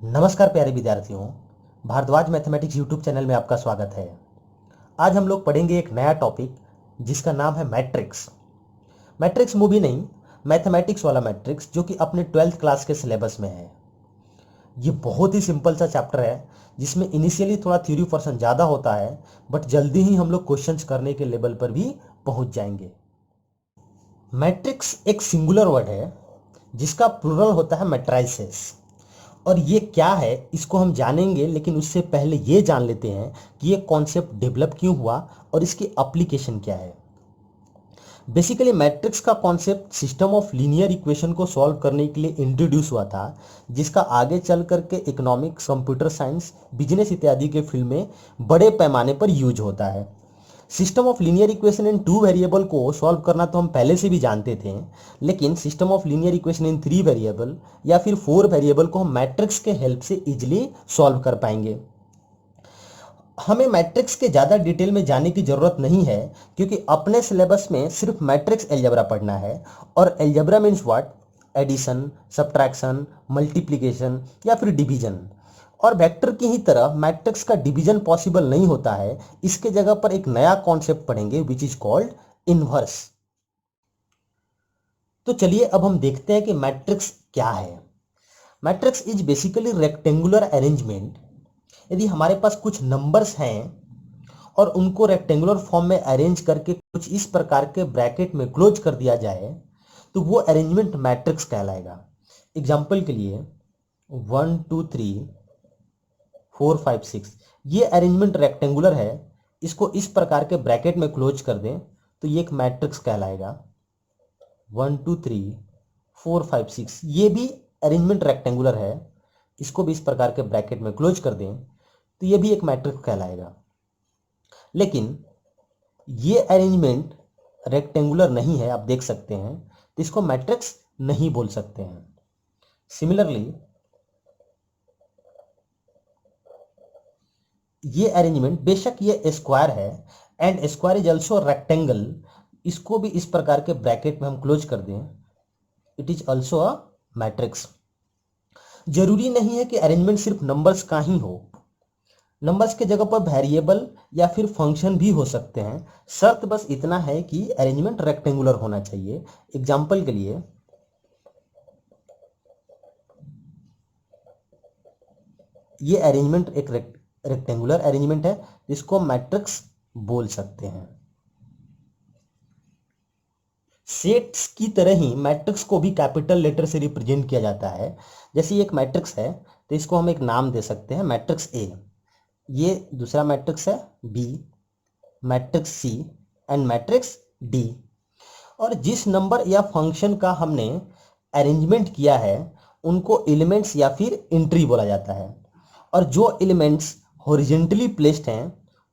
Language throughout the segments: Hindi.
नमस्कार प्यारे विद्यार्थियों। भारद्वाज मैथमेटिक्स यूट्यूब चैनल में आपका स्वागत है। आज हम लोग पढ़ेंगे एक नया टॉपिक जिसका नाम है मैट्रिक्स। मैट्रिक्स मूवी नहीं, मैथमेटिक्स वाला मैट्रिक्स, जो कि अपने 12th क्लास के सिलेबस में है। ये बहुत ही सिंपल सा चैप्टर है जिसमें इनिशियली थोड़ा थ्योरी पोर्शन ज़्यादा होता है, बट जल्दी ही हम लोग क्वेश्चंस करने के लेवल पर भी पहुंच जाएंगे। मैट्रिक्स एक सिंगुलर वर्ड है जिसका प्लूरल होता है मैट्राइसेस। और ये क्या है इसको हम जानेंगे, लेकिन उससे पहले ये जान लेते हैं कि ये कॉन्सेप्ट डेवलप क्यों हुआ और इसकी एप्लीकेशन क्या है। बेसिकली मैट्रिक्स का concept system of linear equation को सॉल्व करने के लिए इंट्रोड्यूस हुआ था, जिसका आगे चल करके इकोनॉमिक्स, कंप्यूटर साइंस, बिजनेस इत्यादि के फील्ड में बड़े पैमाने पर यूज होता है। System of linear equation in 2 variable को सॉल्व करना तो हम पहले से भी जानते थे, लेकिन system of linear equation in 3 variable या फिर 4 वेरिएबल को हम मैट्रिक्स के हेल्प से इजीली सॉल्व कर पाएंगे। हमें मैट्रिक्स के ज़्यादा डिटेल में जाने की ज़रूरत नहीं है, क्योंकि अपने सिलेबस में सिर्फ मैट्रिक्स अलजेब्रा पढ़ना है। और algebra means what? Addition, subtraction, multiplication या फिर डिवीजन। और वेक्टर की ही तरह मैट्रिक्स का डिवीजन पॉसिबल नहीं होता है। इसके जगह पर एक नया कॉन्सेप्ट पढ़ेंगे विच इज कॉल्ड इनवर्स। तो चलिए अब हम देखते हैं कि मैट्रिक्स क्या है। Matrix is basically rectangular arrangement. यदि हमारे पास कुछ नंबर्स हैं और उनको रेक्टेंगुलर फॉर्म में अरेंज करके कुछ इस प्रकार के ब्रैकेट में क्लोज कर दिया जाए तो वो अरेंजमेंट मैट्रिक्स कहलाएगा। एग्जाम्पल के लिए 1 2 3 4 5 6, ये अरेंजमेंट रेक्टेंगुलर है। इसको इस प्रकार के ब्रैकेट में क्लोज कर दें तो ये एक मैट्रिक्स कहलाएगा। 1 2 3 4 5 6, ये भी अरेंजमेंट रेक्टेंगुलर है। इसको भी इस प्रकार के ब्रैकेट में क्लोज कर दें तो ये भी एक मैट्रिक्स कहलाएगा। लेकिन ये अरेंजमेंट रेक्टेंगुलर नहीं है, आप देख सकते हैं, तो इसको मैट्रिक्स नहीं बोल सकते हैं। सिमिलरली ये अरेंजमेंट, बेशक ये स्क्वायर है and square is also rectangle, इसको भी इस प्रकार के ब्रैकेट में हम क्लोज कर दें, it is also a matrix. जरूरी नहीं है कि अरेंजमेंट सिर्फ नंबर्स का ही हो। नंबर्स के जगह पर वेरिएबल या फिर फंक्शन भी हो सकते हैं। शर्त बस इतना है कि अरेंजमेंट रेक्टेंगुलर होना चाहिए। एग्जाम्पल के लिए ये अरेंजमेंट एक रेक्टेंगुलर अरेंजमेंट है, जिसको मैट्रिक्स बोल सकते हैं। सेट्स की तरह ही मैट्रिक्स को भी कैपिटल लेटर से रिप्रेजेंट किया जाता है। जैसे एक मैट्रिक्स है तो इसको हम एक नाम दे सकते हैं, मैट्रिक्स ए। ये दूसरा मैट्रिक्स है B, matrix C and matrix D. और जिस नंबर या फंक्शन का हमने अरेंजमेंट किया है उनको एलिमेंट्स या फिर एंट्री बोला जाता है। और जो एलिमेंट्स हॉरिजेंटली प्लेस्ड हैं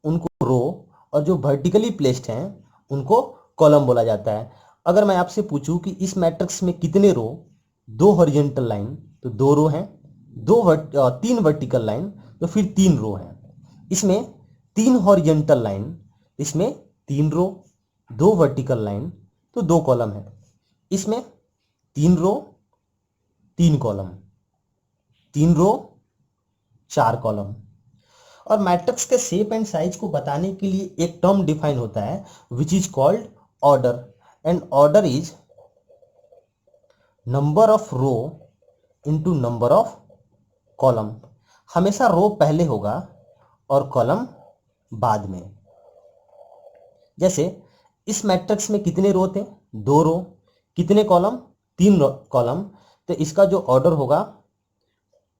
उनको रो, और जो वर्टिकली प्लेस्ड हैं उनको कॉलम बोला जाता है। अगर मैं आपसे पूछूं कि इस मैट्रिक्स में कितने रो, 2 हॉरिजेंटल लाइन तो 2 रो हैं, 3 वर्टिकल लाइन तो फिर 3 रो हैं। इसमें 3 हॉरिजेंटल लाइन, इसमें 3 रो, 2 वर्टिकल लाइन तो 2 कॉलम है। इसमें 3 रो 3 कॉलम, 3 रो 4 कॉलम। और मैट्रिक्स के शेप एंड साइज को बताने के लिए एक टर्म डिफाइन होता है which is called order. And order is number of row into number of column. हमेशा रो पहले होगा और कॉलम बाद में। जैसे इस मैट्रिक्स में कितने रो थे? 2 रो। कितने कॉलम? 3 कॉलम। तो इसका जो ऑर्डर होगा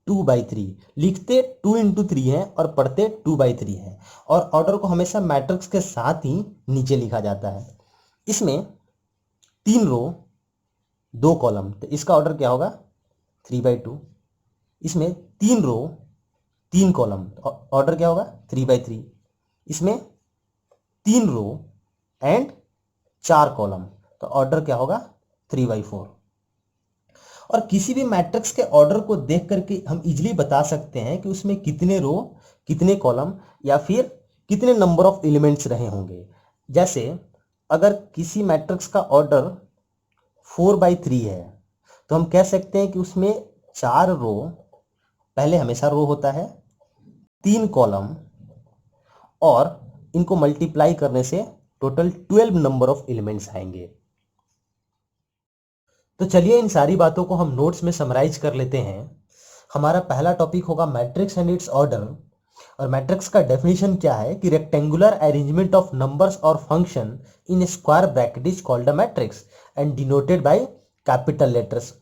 2/3। लिखते 2 इंटू 3 है और पढ़ते 2/3 है। और ऑर्डर को हमेशा मैट्रिक्स के साथ ही नीचे लिखा जाता है। इसमें 3 रो 2 कॉलम, तो इसका ऑर्डर क्या होगा? 3/2। इसमें 3 रो 3 कॉलम, ऑर्डर क्या होगा? 3/3। इसमें 3 रो एंड 4 कॉलम, तो ऑर्डर क्या होगा? 3/4। और किसी भी मैट्रिक्स के ऑर्डर को देख करके हम इजीली बता सकते हैं कि उसमें कितने रो, कितने कॉलम या फिर कितने नंबर ऑफ एलिमेंट्स रहे होंगे। जैसे अगर किसी मैट्रिक्स का ऑर्डर 4/3 है तो हम कह सकते हैं कि उसमें 4 रो पहले हमेशा रो होता है, 3 कॉलम, और इनको मल्टीप्लाई करने से टोटल 12 नंबर ऑफ एलिमेंट्स आएंगे। तो चलिए इन सारी बातों को हम नोट्स में समराइज कर लेते हैं। हमारा पहला टॉपिक होगा मैट्रिक्स एंड इट्स ऑर्डर। और मैट्रिक्स का डेफिनेशन क्या है कि रेक्टेंगुलर अरेंजमेंट ऑफ नंबर्स और function in square bracket is called a matrix and denoted by capital letters.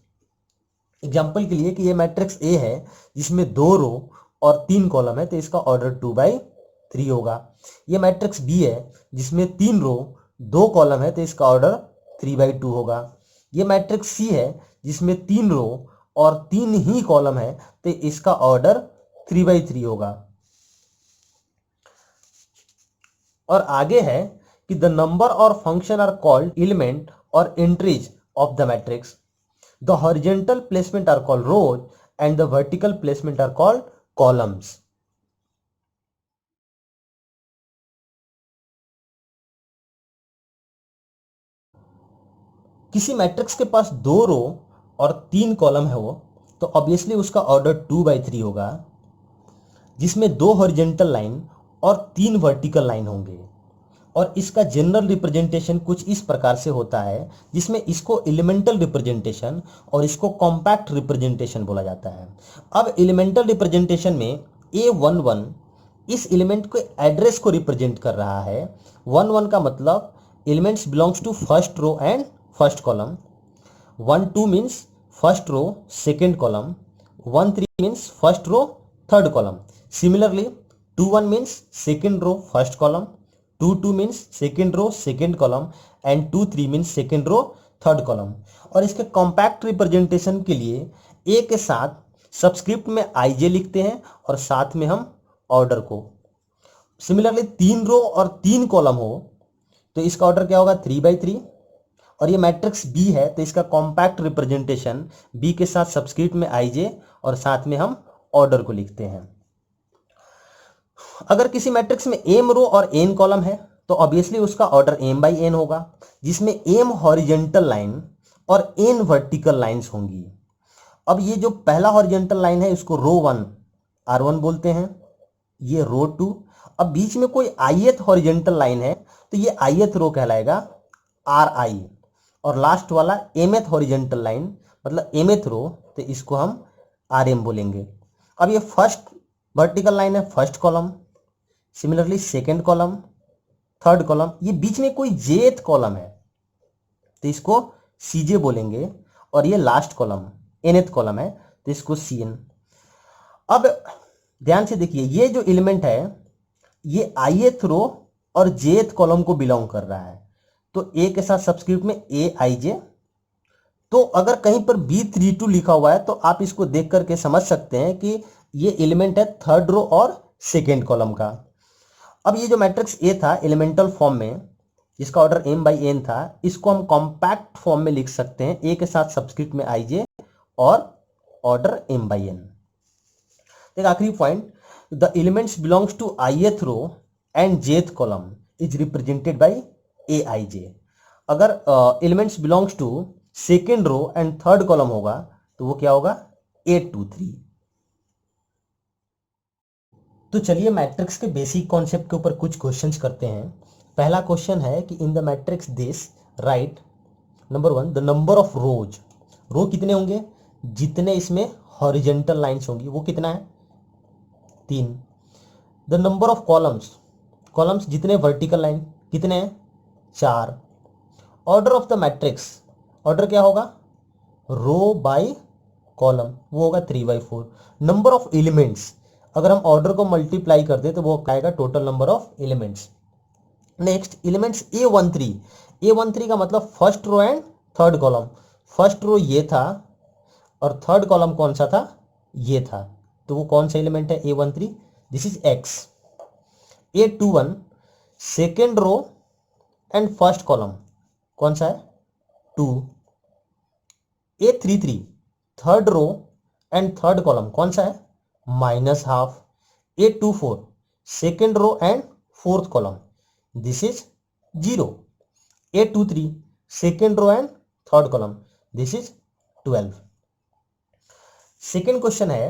Example के लिए कि ये मैट्रिक्स ए है जिसमें 2 रो और 3 कॉलम है, तो इसका ऑर्डर 2/3 होगा। ये मैट्रिक्स बी है जिसमें 3 रो 2 कॉलम है, तो इसका ऑर्डर 3/2 होगा। ये मैट्रिक्स सी है जिसमें 3 रो और 3 ही कॉलम है, तो इसका ऑर्डर 3/3 होगा। और आगे है कि द नंबर और फंक्शन आर कॉल्ड एलिमेंट और entries of the matrix. The horizontal placement are called rows and the vertical placement are called columns. किसी मैट्रिक्स के पास 2 रो और 3 कॉलम है वो, तो ऑब्वियसली उसका ऑर्डर 2/3 होगा, जिसमें 2 हॉरिजॉन्टल लाइन और 3 वर्टिकल लाइन होंगे। और इसका जनरल रिप्रेजेंटेशन कुछ इस प्रकार से होता है, जिसमें इसको एलिमेंटल रिप्रेजेंटेशन और इसको कॉम्पैक्ट रिप्रेजेंटेशन बोला जाता है। अब एलिमेंटल रिप्रेजेंटेशन में A11 इस एलिमेंट को एड्रेस को रिप्रेजेंट कर रहा है। 11 का मतलब elements belongs to first row and first column. 12 means first row second column. 13 means first row third column. Similarly 21 means second row first column. 22 means second row second column and 23 means second row third column. और इसके कॉम्पैक्ट रिप्रेजेंटेशन के लिए ए के साथ सबस्क्रिप्ट में आईजे लिखते हैं और साथ में हम ऑर्डर को। सिमिलरली 3 रो और 3 कॉलम हो तो इसका ऑर्डर क्या होगा 3/3। और ये मैट्रिक्स बी है तो इसका कॉम्पैक्ट रिप्रेजेंटेशन बी के साथ सबस्क्रिप्ट में आईजे और साथ में हम ऑर्डर को लिखते हैं। अगर किसी मैट्रिक्स में एम रो और एन कॉलम है तो ऑब्वियसली उसका ऑर्डर m/n होगा, जिसमें m हॉरिजॉन्टल लाइन और n वर्टिकल लाइंस होंगी। अब ये जो पहला हॉरिजॉन्टल लाइन है इसको रो 1 R1 बोलते हैं, ये रो 2। अब बीच में कोई ith हॉरिजॉन्टल लाइन है तो ये ith रो कहलाएगा Ri, और लास्ट वाला mth हॉरिजॉन्टल लाइन मतलब mth रो तो इसको हम Rm बोलेंगे। अब ये फर्स्ट वर्टिकल लाइन है first column, similarly second column third column, ये बीच में कोई जेथ कॉलम है तो इसको सीजे बोलेंगे, और ये लास्ट कॉलम nth कॉलम है तो इसको Cn। अब ध्यान से देखिए ये जो एलिमेंट है ये ith रो और jth कॉलम को बिलोंग कर रहा है, तो ए के साथ सबस्क्रिप्ट में aij। तो अगर कहीं पर B32 लिखा हुआ है तो आप इसको देख करके समझ सकते हैं कि ये एलिमेंट है थर्ड रो और सेकेंड कॉलम का। अब ये जो मैट्रिक्स ए था एलिमेंटल फॉर्म में जिसका ऑर्डर m/n था, इसको हम कॉम्पैक्ट फॉर्म में लिख सकते हैं ए के साथ सबस्क्रिप्ट में आईजे और ऑर्डर m/n। एक आखिरी point, the elements belongs to ith row and jth column is represented by aij। अगर elements belongs to second row and third column होगा तो वो क्या होगा A23। तो चलिए मैट्रिक्स के बेसिक कॉन्सेप्ट के ऊपर कुछ क्वेश्चंस करते हैं। पहला क्वेश्चन है कि in the matrix this right number 1 the number of rows. Row कितने होंगे, जितने इसमें हॉरिजॉन्टल लाइंस होंगी वो कितना है 3। The number of columns, columns जितने वर्टिकल लाइन कितने हैं 4। Order of the matrix, order क्या होगा रो बाय कॉलम, वो होगा 3/4। नंबर ऑफ एलिमेंट्स, अगर हम ऑर्डर को मल्टीप्लाई कर दे तो वो आएगा total number of elements. Next elements A13 का मतलब first row and third column. First row ये था और थर्ड कॉलम कौन सा था ये था, तो वो कौन सा एलिमेंट है A13, this is X। A21 second row and first column कौन सा है 2। A33 third row and third column कौन सा है -12। A24 second row and fourth column this is 0। A23 second row and third column this is 12। Second question है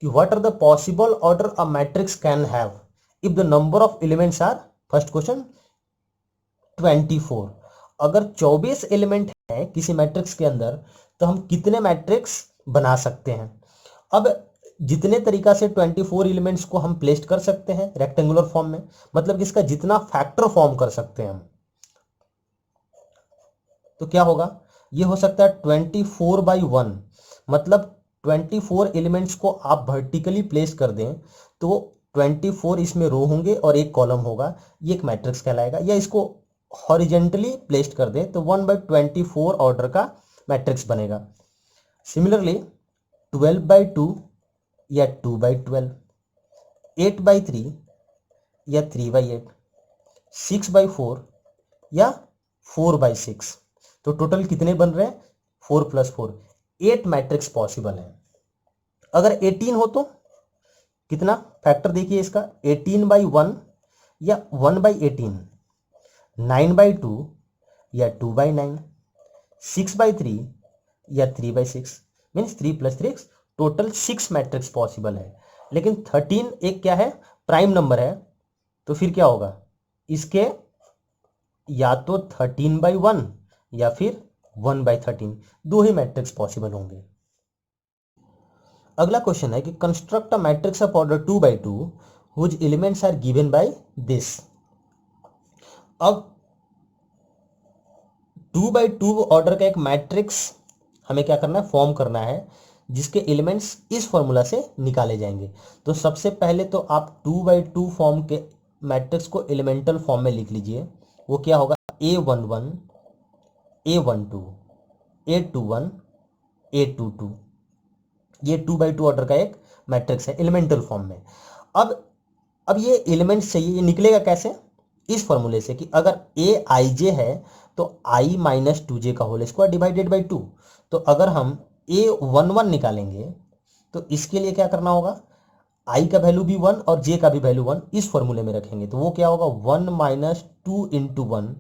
कि what are the possible order a matrix can have if the number of elements are, first question, 24। अगर 24 एलिमेंट है किसी मैट्रिक्स के अंदर तो हम कितने मैट्रिक्स बना सकते हैं। अब जितने तरीका से 24 एलिमेंट्स को हम प्लेस कर सकते हैं रेक्टेंगुलर फॉर्म में, मतलब कि इसका जितना फैक्टर फॉर्म कर सकते हैं हम, तो क्या होगा, ये हो सकता है 24/1, मतलब 24 एलिमेंट्स को आप वर्टिकली प्लेस कर दें तो 24 इसमें रो होंगे और एक कॉलम होगा, ये एक मैट्रिक्स कहलाएगा। या इसको हॉरिजेंटली प्लेस्ड कर दें तो 1/24 ऑर्डर का मैट्रिक्स बनेगा। सिमिलरली 12/2 या 2/12, 8/3 या 3/8, 6/4 या 4/6, तो टोटल कितने बन रहे हैं, 4 + 4, 8 मैट्रिक्स पॉसिबल है। अगर 18 हो तो कितना फैक्टर देखिए इसका, 18/1 या 1/18, 9/2 या 2/9, 6/3 या 3/6, मीन्स 3 + 3, टोटल 6 मैट्रिक्स पॉसिबल है। लेकिन 13 एक क्या है, प्राइम नंबर है, तो फिर क्या होगा, इसके या तो 13/1 या फिर 1/13, दो ही मैट्रिक्स पॉसिबल होंगे। अगला क्वेश्चन है कि construct a matrix of order 2/2 whose elements are given by this. अब 2/2 ऑर्डर का एक मैट्रिक्स हमें क्या करना है, फॉर्म करना है, जिसके एलिमेंट्स इस फॉर्मूला से निकाले जाएंगे। तो सबसे पहले तो आप 2/2 फॉर्म के मैट्रिक्स को एलिमेंटल फॉर्म में लिख लीजिए। वो क्या होगा, A11 A12 A21 A22, ये 2/2 ऑर्डर का एक मैट्रिक्स है एलिमेंटल फॉर्म में। अब ये एलिमेंट्स चाहिए, ये निकलेगा कैसे, इस फॉर्मूले से कि अगर ए आई जे है तो i - 2j का होल स्क्वायर डिवाइडेड बाई 2। तो अगर हम A11 निकालेंगे तो इसके लिए क्या करना होगा, i का वैल्यू भी 1 और j का भी वैल्यू 1 इस फॉर्मूले में रखेंगे, तो वो क्या होगा, 1 - 2 × 1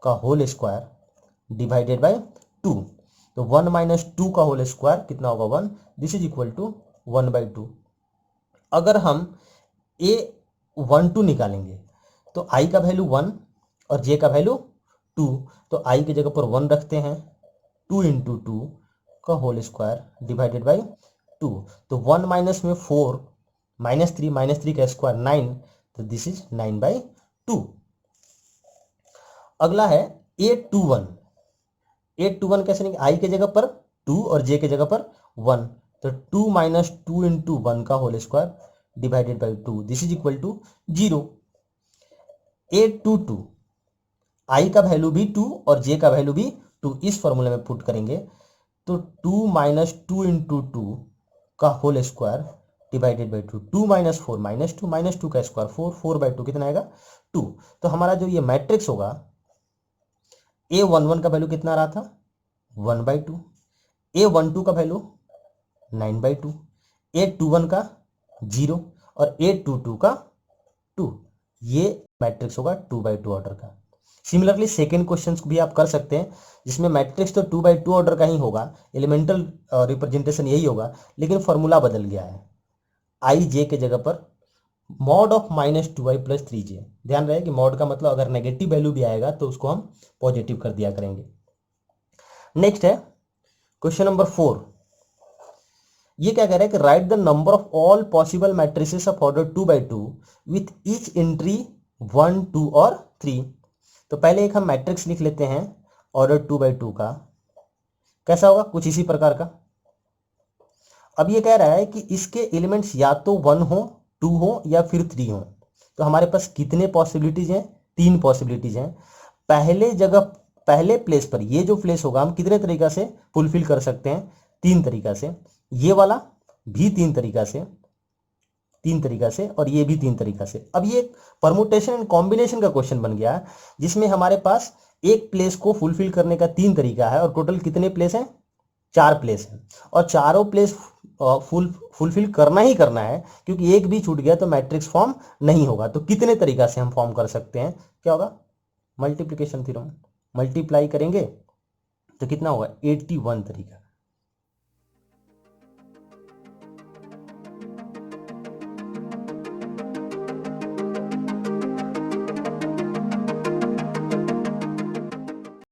का होल स्क्वायर डिवाइडेड बाई 2। तो 1 - 2 का होल स्क्वायर कितना होगा, 1, दिस इज इक्वल टू 1/2। अगर हम A12 निकालेंगे तो i का वैल्यू 1 और j का वैल्यू 2, तो i की जगह पर 1 रखते हैं, 2 × 2 का होल स्क्वायर डिवाइडेड बाई 2। तो 1 माइनस में 4, -3 का स्क्वायर 9, तो दिस इज 9/2। अगला है A21। A21 कैसे नहीं, i के जगह पर 2 और j के जगह पर 1, तो 2 - 2 × 1 का whole square divided by 2, this is equal to 0। A22, i का वैल्यू भी 2 और j का वैल्यू भी 2 इस फॉर्मूले में पुट करेंगे, तो 2 - 2 × 2 का होल स्क्वायर डिवाइडेड बाई 2, 2 - 4 -2 -2 का स्क्वायर 4, 4/2 कितना आएगा, 2। तो हमारा जो ये मैट्रिक्स होगा, A11 का वैल्यू कितना रहा था, 1/2, A12 का वैल्यू 9/2, A21 का 0 और A22 का 2, ये मैट्रिक्स होगा 2/2 ऑर्डर का। सिमिलरली सेकेंड क्वेश्चन भी आप कर सकते हैं, जिसमें मैट्रिक्स तो 2/2 ऑर्डर का ही होगा, एलिमेंटल रिप्रेजेंटेशन यही होगा, लेकिन फॉर्मूला बदल गया है, आई जे के जगह पर मॉड ऑफ -2i + 3j। ध्यान रहे कि मॉड का मतलब अगर नेगेटिव वैल्यू भी आएगा तो उसको हम पॉजिटिव कर दिया करेंगे। नेक्स्ट है क्वेश्चन नंबर 4। ये क्या कह रहा है कि right the number of all possible matrices of order 2/2 with each entry 1, 2 और 3। तो पहले एक हम मैट्रिक्स लिख लेते हैं ऑर्डर 2/2 का, कैसा होगा, कुछ इसी प्रकार का। अब ये कह रहा है कि इसके एलिमेंट्स या तो 1 हो, 2 हो या फिर 3 हो। तो हमारे पास कितने पॉसिबिलिटीज हैं, 3 पॉसिबिलिटीज हैं। पहले प्लेस पर ये जो प्लेस होगा हम कितने तरीका से फुलफिल कर सकते हैं, 3 तरीका से, ये वाला भी 3 तरीका से और ये भी 3 तरीका से। अब ये परमुटेशन एंड कॉम्बिनेशन का क्वेश्चन बन गया, जिसमें हमारे पास एक प्लेस को फुलफिल करने का 3 तरीका है और टोटल कितने प्लेस हैं, 4 प्लेस हैं, और चारों प्लेस फुलफिल करना ही करना है, क्योंकि एक भी छूट गया तो मैट्रिक्स फॉर्म नहीं होगा। तो कितने तरीका से हम फॉर्म कर सकते हैं, क्या होगा, मल्टीप्लिकेशन थ्योरम, मल्टीप्लाई करेंगे तो कितना होगा, 81 तरीका।